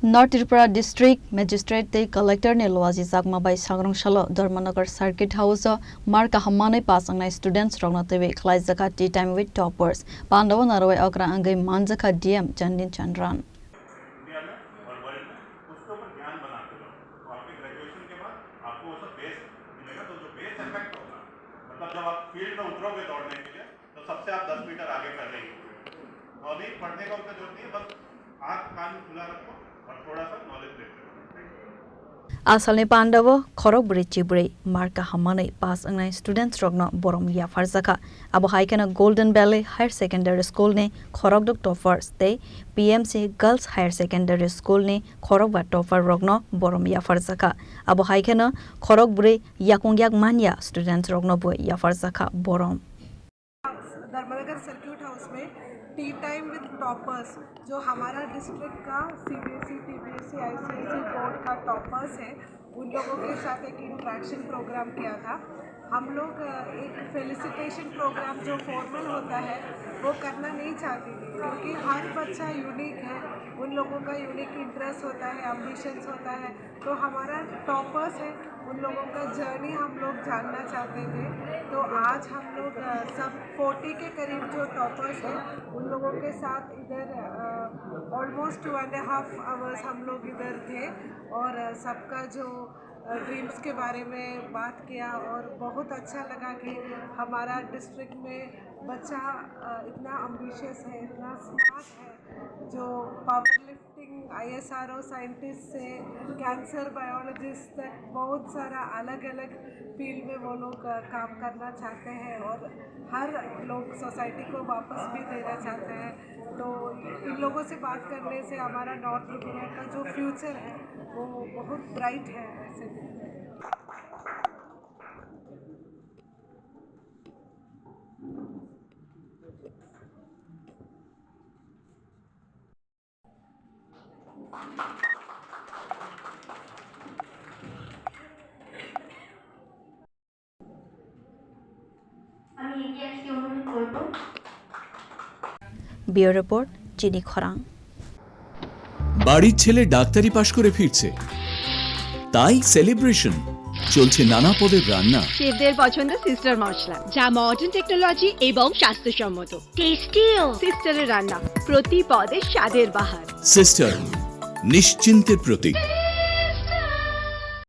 North Tripura district magistrate ते collector ने लोआजी जागमा बाई सांग्रंशालो धर्मनगर सर्किट हाउस मार्का हम्मानै पास अंगनाय स्टूडेंट्स रंगना तेवे खलाय जका टी टाइम विथ टॉपर्स पांडव नारवे अग्रा अंगै मानजका डीएम जन्दिन चंद्रन जब आप फील्ड में उतरोगे दौड़ने के लिए तो सबसे आप 10 मीटर आगे कर लेंगे। तो अभी पढ़ने का उतना जरूरत नहीं है, बस आँख कान खुला रखो और थोड़ा सा नॉलेज लेते रहो। आसालनि पांडव खरक बुरै चिबुरै मार्का हम्मानै पास अंगनाय स्टूडेंट्स रंगना बरम या फारजाका अब हाइकेना golden valley higher secondary school ने खरक दुक टॉपर्स ते PMC girls higher secondary school ने खरक बा टॉपर रंगना बरम या फारजाका अब हाइकेना खरक बुरै याकुंग्याक मानिया स्टूडेंट्स रंगना बो या फारजाका बरम धर्मनगर सर्किट हाउस में टी टाइम विद टॉपर्स जो हमारा डिस्ट्रिक्ट का सीबीएसई टीबीएसई आईसीएसई बोर्ड का टॉपर्स है उन लोगों के साथ एक इंट्रैक्शन प्रोग्राम किया था। हम लोग एक फेलिसिटेशन प्रोग्राम जो फॉर्मल होता है वो करना नहीं चाहती थी क्योंकि हर बच्चा यूनिक है, उन लोगों का यूनिक इंटरेस्ट होता है, एम्बिशंस होता है। तो हमारा टॉपर्स है उन लोगों का जर्नी हम लोग जानना चाहते थे। तो आज हम लोग सब 40 के करीब जो टॉपर्स हैं उन लोगों के साथ इधर ऑलमोस्ट 2.5 आवर्स हम लोग इधर थे और सबका जो ड्रीम्स के बारे में बात किया और बहुत अच्छा लगा कि हमारा डिस्ट्रिक्ट में बच्चा इतना एम्बिशियस है, इतना स्मार्ट है, जो पावर लिफ्टिंग आईएसआरओ साइंटिस्ट से कैंसर बायोलॉजिस्ट तक बहुत सारा अलग अलग फील्ड में वो लोग काम करना चाहते हैं और हर लोग सोसाइटी को वापस भी देना चाहते हैं। तो इन लोगों से बात करने से हमारा नॉर्थ त्रिपुरा का जो फ्यूचर है वो बहुत ब्राइट है। ऐसे ब्यूरो रिपोर्ट चिनी खरांग। বাড়ির ছেলে ডাক্তারি পাশ করে ফিরছে, তাই সেলিব্রেশন চলছে নানা পদের রান্না। শেফদের পছন্দ সিস্টার মশলা, যা মডার্ন টেকনোলজি এবং স্বাস্থ্যসম্মত। টেস্টিও সিস্টারের রান্না, প্রতি পদে স্বাদের বাহার। সিস্টার নিশ্চিন্তের প্রতীক।